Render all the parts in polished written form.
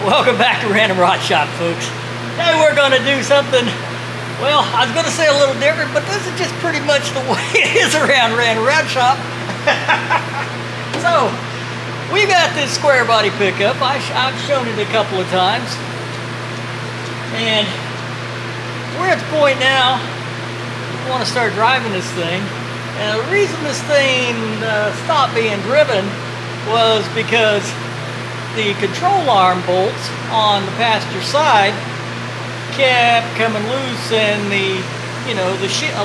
Welcome back to Random Rod Shop, folks. Today we're going to do something, well, I was going to say a little different, but this is just pretty much the way it is around Random Rod Shop. So, we got this square body pickup. I've shown it a couple of times. And we're at the point now, we want to start driving this thing. And the reason this thing stopped being driven was because the control arm bolts on the passenger side kept coming loose, and the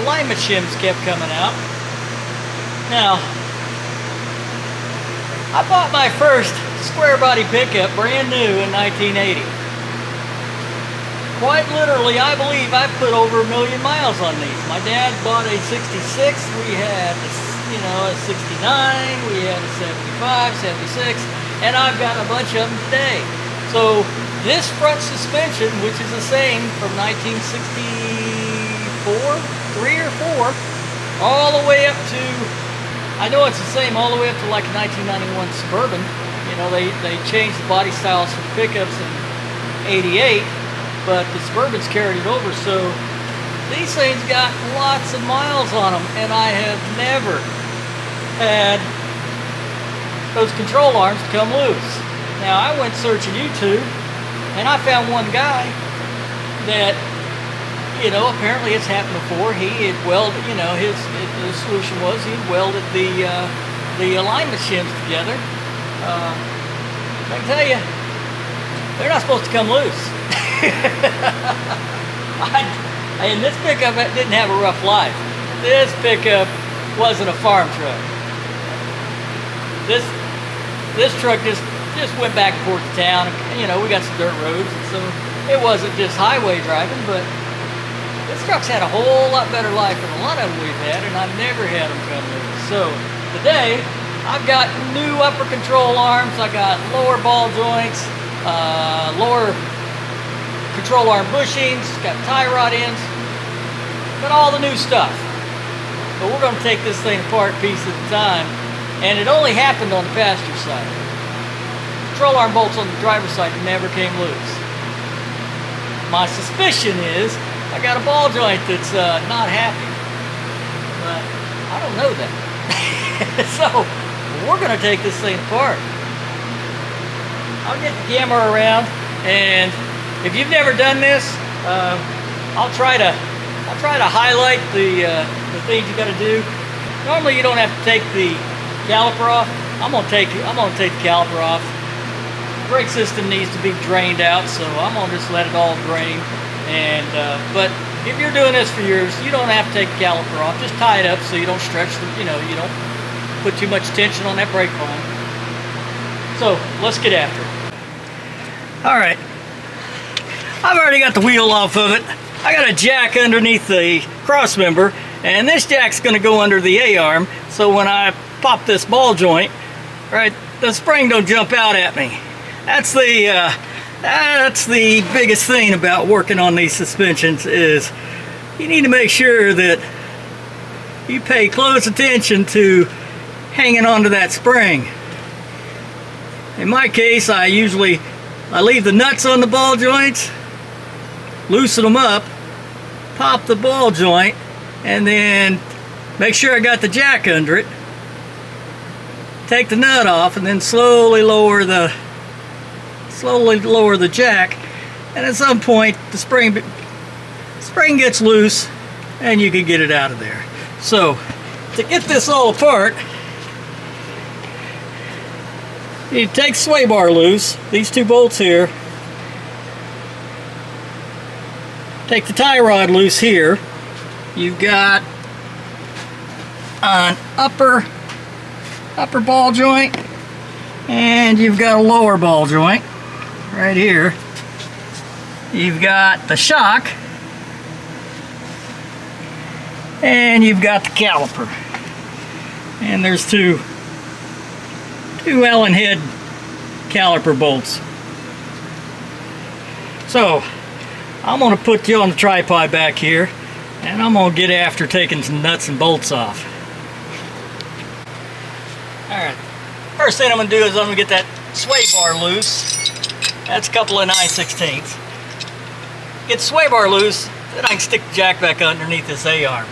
alignment shims kept coming out. Now, I bought my first square body pickup brand new in 1980. Quite literally, I believe I've put over 1 million miles on these. My dad bought a 66, we had a 69, we had a 75, 76, and I've got a bunch of them today. So this front suspension, which is the same from 1964, 3 or 4, all the way up to, I know it's the same all the way up to like a 1991 Suburban. You know, they changed the body styles for pickups in 88, but the Suburbans carried it over. So these things got lots of miles on them, and I have never had those control arms to come loose. Now, I went searching YouTube, and I found one guy that, apparently it's happened before. He had welded, the solution was he welded the alignment shims together. I can tell you, they're not supposed to come loose. And this pickup didn't have a rough life. This pickup wasn't a farm truck. This truck just went back and forth to town. We got some dirt roads, and so it wasn't just highway driving, but this truck's had a whole lot better life than a lot of them we've had, and I've never had them come loose. So today, I've got new upper control arms, I got lower ball joints, lower control arm bushings, got tie rod ends, got all the new stuff. But we're going to take this thing apart piece at a time. And it only happened on the passenger side. Control arm bolts on the driver's side never came loose. My suspicion is I got a ball joint that's not happy, but I don't know that. So we're going to take this thing apart. I'll get the camera around, and if you've never done this, I'll try to highlight the things you got to do. Normally, you don't have to take the caliper off. I'm gonna take the caliper off. The brake system needs to be drained out, so I'm gonna just let it all drain. And but if you're doing this for yours, you don't have to take the caliper off. Just tie it up so you don't stretch the, you don't put too much tension on that brake line. So let's get after it. All right, I've already got the wheel off of it. I got a jack underneath the cross member, and this jack's gonna go under the A-arm, so when I pop this ball joint, right, the spring don't jump out at me. That's the biggest thing about working on these suspensions, is you need to make sure that you pay close attention to hanging onto that spring. In my case, I leave the nuts on the ball joints, loosen them up, pop the ball joint, and then make sure I got the jack under it. Take the nut off, and then slowly lower the jack, and at some point the spring gets loose, and you can get it out of there. So to get this all apart, you take the sway bar loose, these two bolts here, take the tie rod loose here. You've got an upper ball joint, and you've got a lower ball joint right here. You've got the shock, and you've got the caliper, and there's two Allen head caliper bolts. So I'm going to put you on the tripod back here, and I'm going to get after taking some nuts and bolts off. Alright, first thing I'm going to do is I'm going to get that sway bar loose. That's a couple of 9/16. Get the sway bar loose, then I can stick the jack back underneath this A-arm.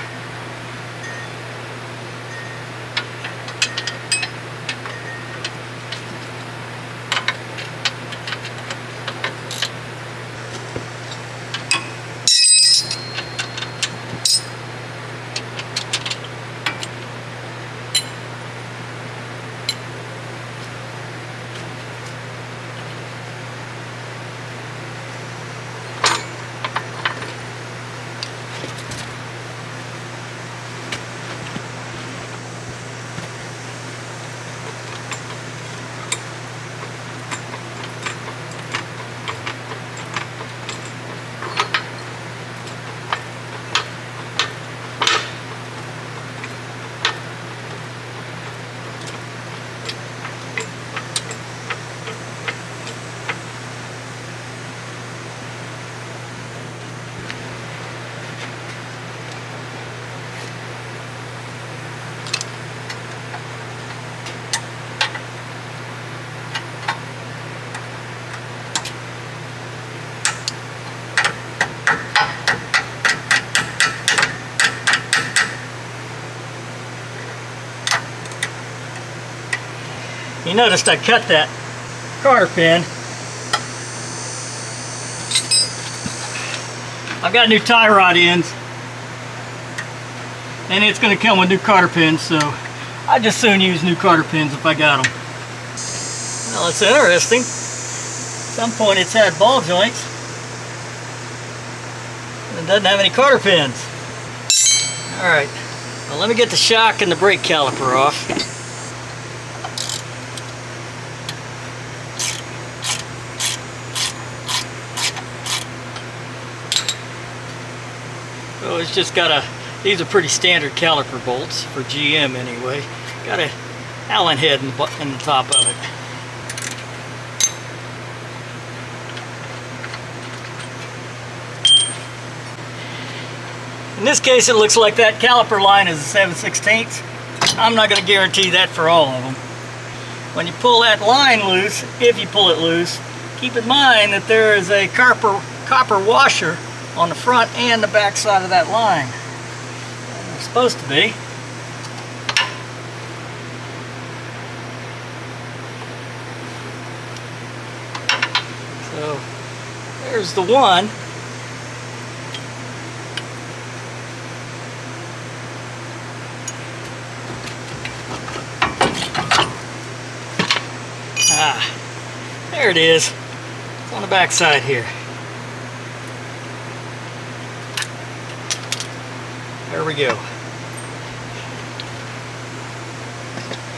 You noticed I cut that cotter pin. I've got new tie rod ends, and it's going to come with new cotter pins, so I just soon use new cotter pins if I got them. Well, it's interesting. At some point it's had ball joints, and it doesn't have any cotter pins. Alright, well, let me get the shock and the brake caliper off. So it's just got a, these are pretty standard caliper bolts for GM anyway. Got a Allen head in the top of it. In this case it looks like that caliper line is a 7/16. I'm not going to guarantee that for all of them. When you pull that line loose, if you pull it loose, keep in mind that there is a copper washer on the front and the back side of that line. It's supposed to be. So there's the one. There it is. It's on the back side here. There we go.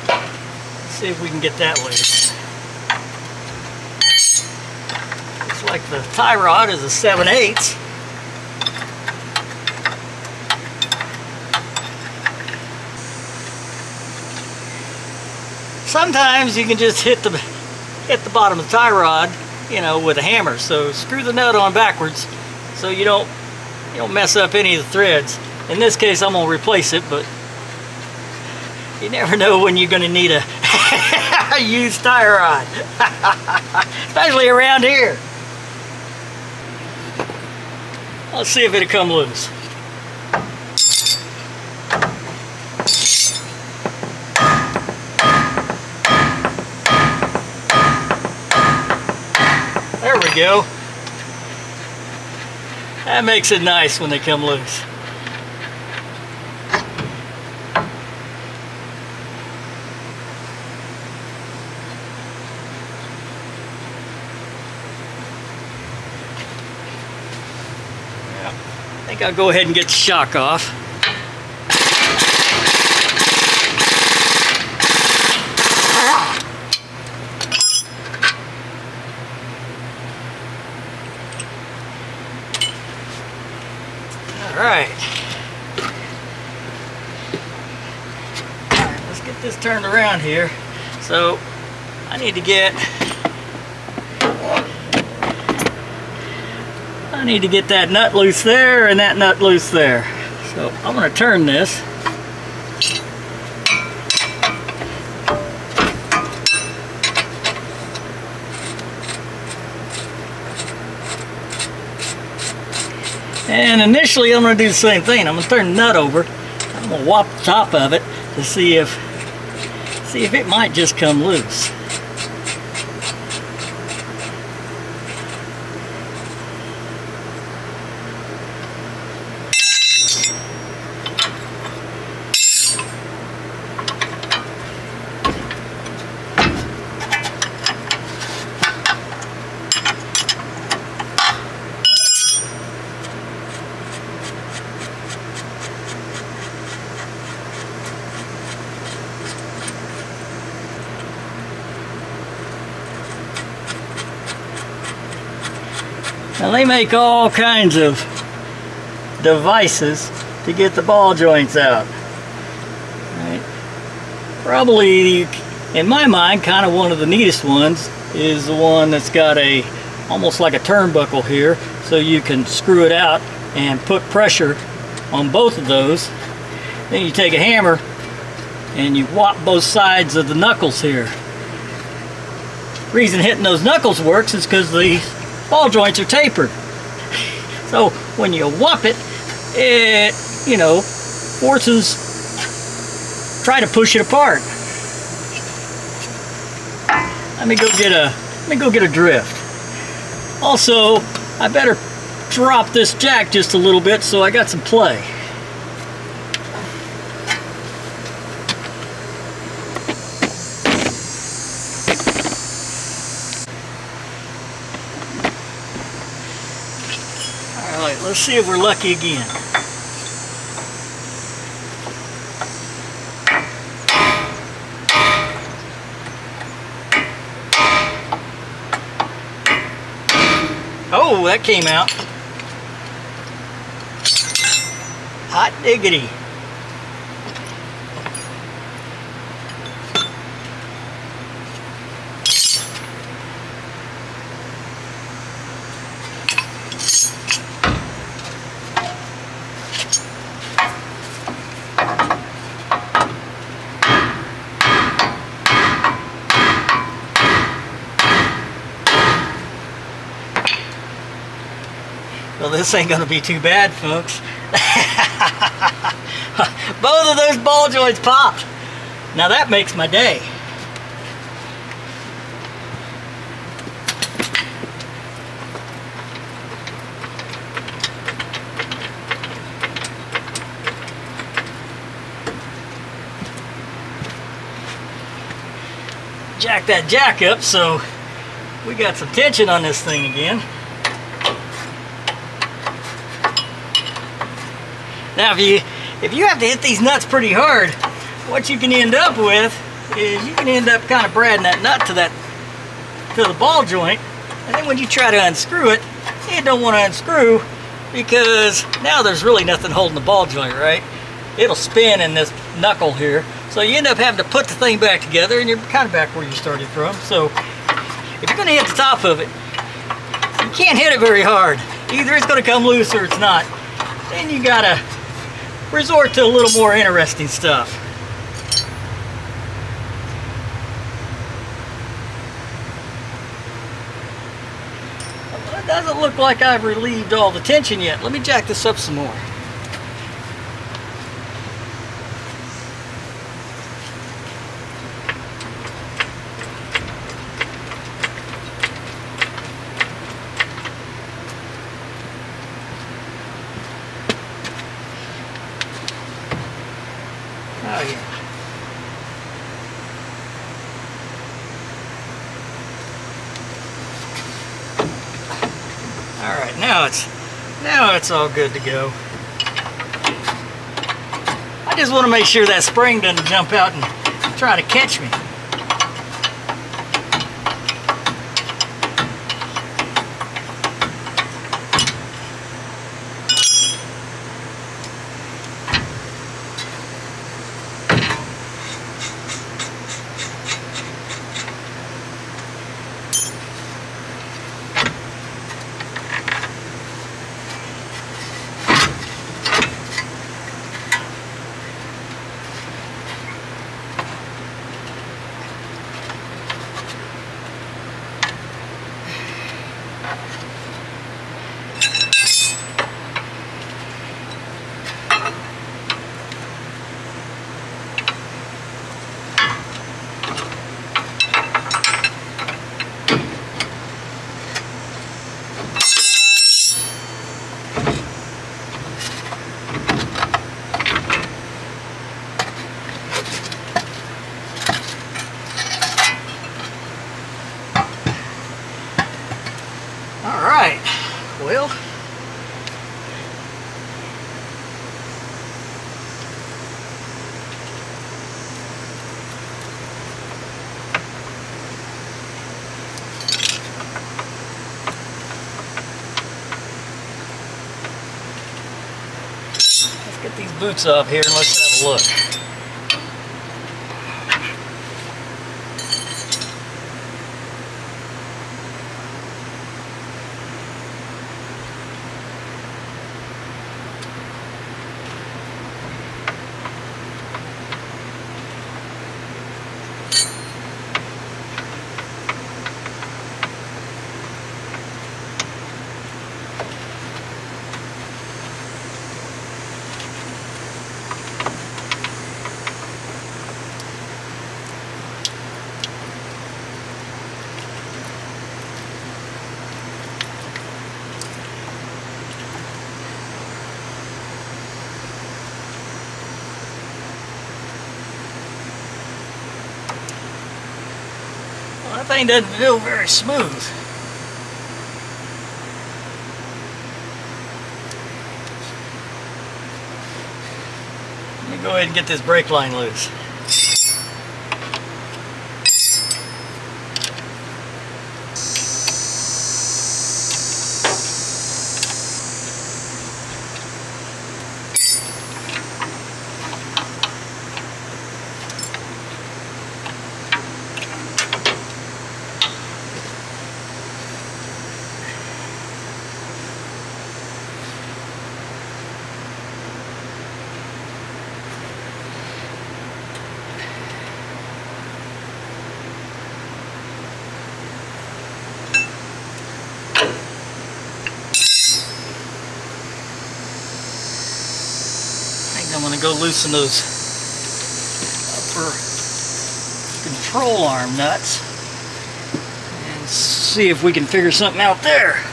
Let's see if we can get that loose. Looks like the tie rod is a 7/8. Sometimes you can just hit the bottom of the tie rod, you know, with a hammer. So screw the nut on backwards so you don't mess up any of the threads. In this case, I'm going to replace it, but you never know when you're going to need a used tie rod, especially around here. Let's see if it'll come loose. There we go. That makes it nice when they come loose. I think I'll go ahead and get the shock off. Alright, let's get this turned around here. So I need to get that nut loose there and that nut loose there. So I'm going to turn this. And initially I'm going to do the same thing. I'm going to turn the nut over. I'm going to whop the top of it to see if it might just come loose. Now they make all kinds of devices to get the ball joints out. Right? Probably, in my mind, kind of one of the neatest ones is the one that's got almost like a turnbuckle here, so you can screw it out and put pressure on both of those. Then you take a hammer and you whop both sides of the knuckles here. The reason hitting those knuckles works is because the ball joints are tapered. So when you whop it, you know, forces try to push it apart. Let me go get a drift. Also, I better drop this jack just a little bit so I got some play. Alright, let's see if we're lucky again. Oh, that came out. Hot diggity. Well, this ain't gonna be too bad, folks. Both of those ball joints popped. Now that makes my day. Jack that jack up so we got some tension on this thing again. Now if you have to hit these nuts pretty hard, what you can end up with is you can end up kind of bradding that nut to the ball joint, and then when you try to unscrew it, you don't want to unscrew because now there's really nothing holding the ball joint, right? It'll spin in this knuckle here, so you end up having to put the thing back together, and you're kind of back where you started from. So if you're going to hit the top of it, you can't hit it very hard. Either it's going to come loose or it's not. Then you gotta resort to a little more interesting stuff. Well, it doesn't look like I've relieved all the tension yet. Let me jack this up some more. Oh yeah. All right, now it's all good to go. I just want to make sure that spring doesn't jump out and try to catch me. All right, well, let's get these boots off here and let's have a look. Well, that thing doesn't feel very smooth. Let me go ahead and get this brake line loose. I'm going to go loosen those upper control arm nuts and see if we can figure something out there.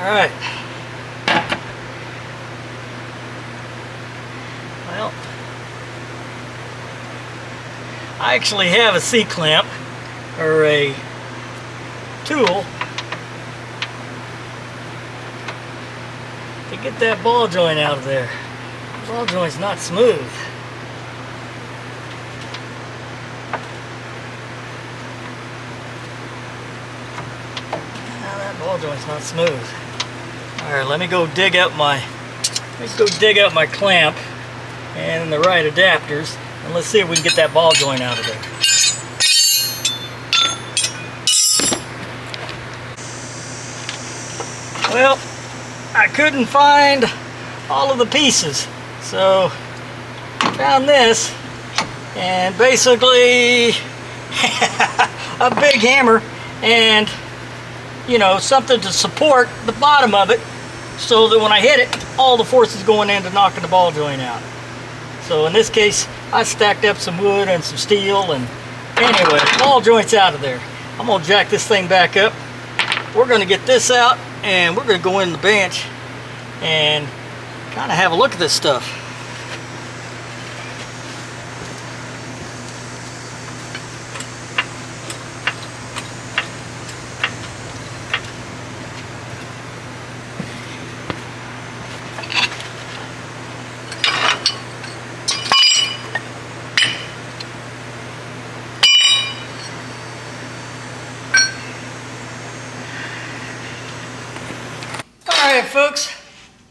Alright. Well, I actually have a C-clamp, or a tool, to get that ball joint out of there. The ball joint's not smooth. Now that ball joint's not smooth. Alright, let me go dig out my clamp and the right adapters, and let's see if we can get that ball joint out of there. Well, I couldn't find all of the pieces, so I found this, and basically a big hammer and you know, something to support the bottom of it so that when I hit it, all the force is going into knocking the ball joint out. So in this case, I stacked up some wood and some steel, and anyway, ball joint's out of there. I'm gonna jack this thing back up. We're gonna get this out, and we're gonna go in the bench and kind of have a look at this stuff. Alright folks,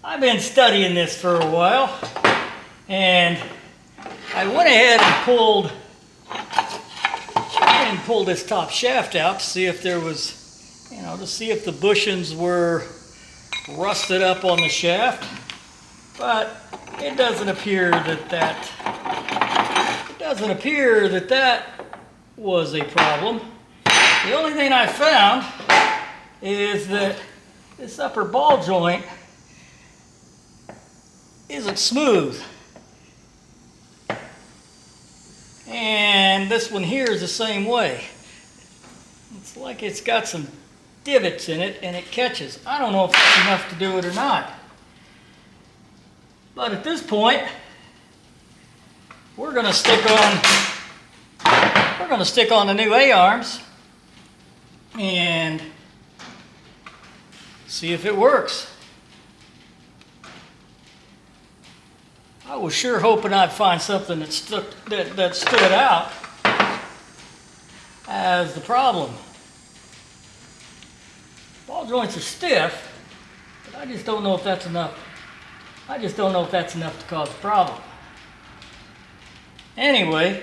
I've been studying this for a while, and I went ahead and pulled this top shaft out to see if there was, you know, to see if the bushings were rusted up on the shaft, but it doesn't appear that was a problem. The only thing I found is that this upper ball joint isn't smooth. And this one here is the same way. It's like it's got some divots in it and it catches. I don't know if that's enough to do it or not. But at this point, we're going to stick on the new A-arms and see if it works. I was sure hoping I'd find something that stood out as the problem. Ball joints are stiff, but I just don't know if that's enough. I just don't know if that's enough to cause a problem. Anyway,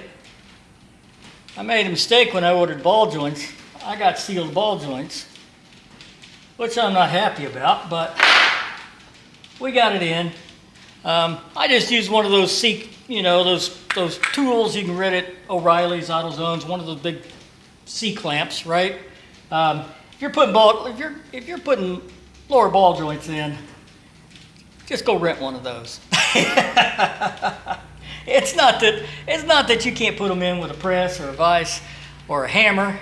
I made a mistake when I ordered ball joints. I got sealed ball joints, which I'm not happy about, but we got it in. I just used one of those those tools you can rent at O'Reilly's, AutoZone's, one of those big C-clamps, right? If you're putting lower ball joints in, just go rent one of those. It's not that you can't put them in with a press or a vise or a hammer,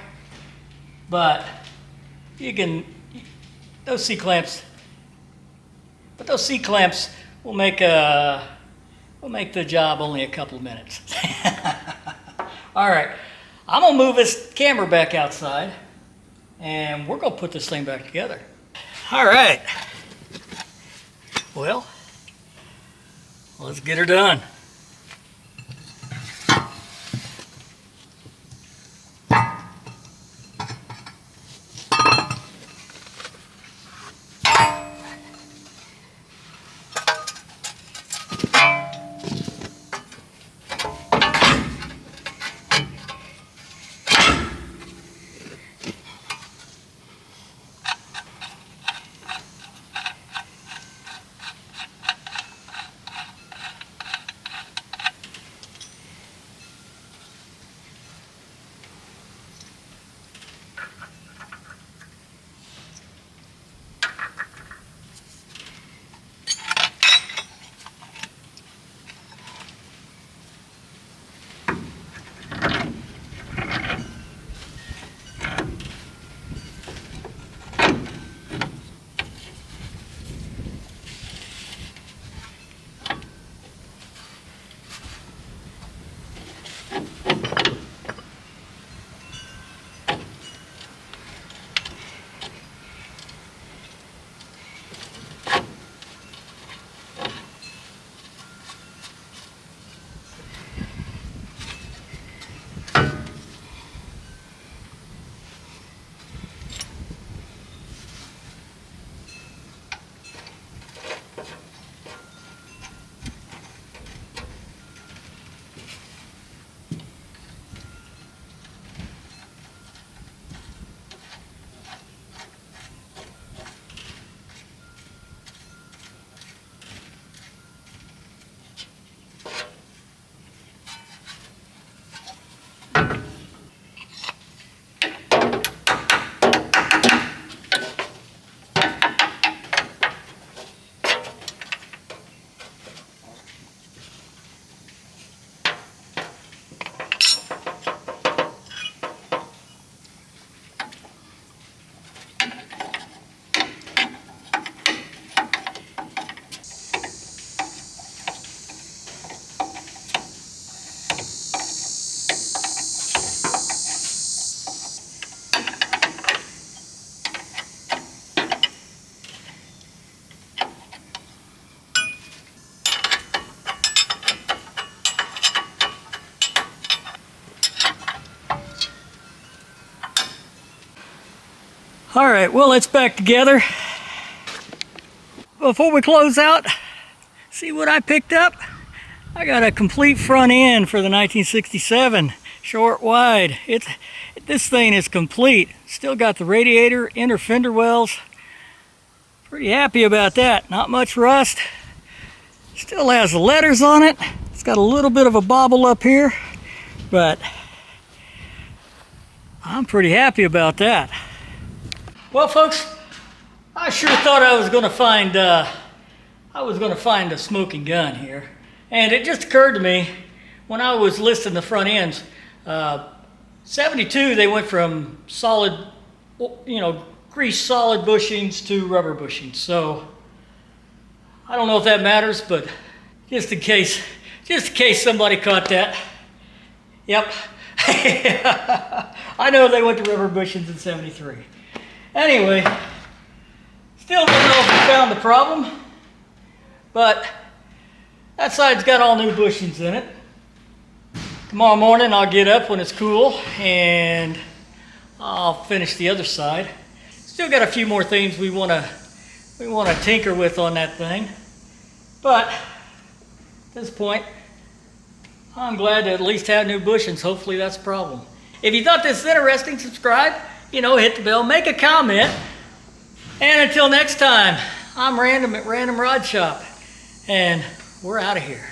but you can. Those C-clamps will make the job only a couple of minutes. All right, I'm gonna move this camera back outside, and we're gonna put this thing back together. All right. Well, let's get her done. All right, well, it's back together. Before we close out, see what I picked up? I got a complete front end for the 1967, short wide. This thing is complete. Still got the radiator, inner fender wells. Pretty happy about that. Not much rust. Still has the letters on it. It's got a little bit of a bobble up here, but I'm pretty happy about that. Well, folks, I sure thought I was going to find a smoking gun here, and it just occurred to me when I was listing the front ends. 72, they went from solid, grease solid bushings to rubber bushings. So I don't know if that matters, but just in case somebody caught that. Yep. I know they went to rubber bushings in 73. Anyway, still don't know if we found the problem, but that side's got all new bushings in it. Tomorrow morning I'll get up when it's cool and I'll finish the other side. Still got a few more things we want to tinker with on that thing, but at this point I'm glad to at least have new bushings. Hopefully that's a problem. If you thought this was interesting, subscribe, hit the bell, make a comment. And until next time, I'm Random at Random Rod Shop, and we're out of here.